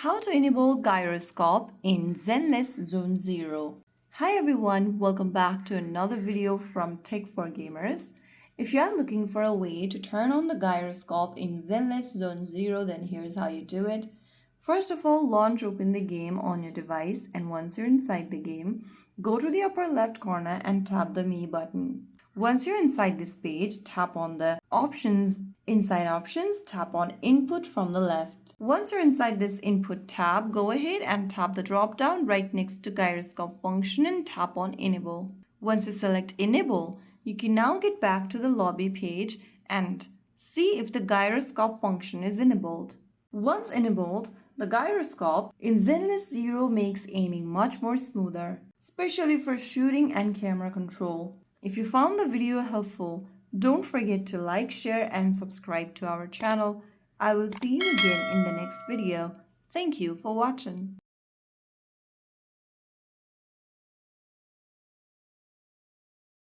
How to enable gyroscope in Zenless Zone Zero. Hi everyone, welcome back to another video from Tech for Gamers. If you are looking for a way to turn on the gyroscope in Zenless Zone Zero, then here's how you do it. First of all, launch open the game on your device, and once you're inside the game, go to the upper left corner and tap the Me button. Once you're inside this page, tap on the Options. Inside Options, tap on Input from the left. Once you're inside this Input tab, go ahead and tap the drop down right next to Gyroscope function and tap on Enable. Once you select Enable, you can now get back to the lobby page and see if the gyroscope function is enabled. Once enabled, the gyroscope in Zenless Zero makes aiming much more smoother, especially for shooting and camera control. If you found the video helpful, don't forget to like, share, and subscribe to our channel. I will see you again in the next video. Thank you for watching.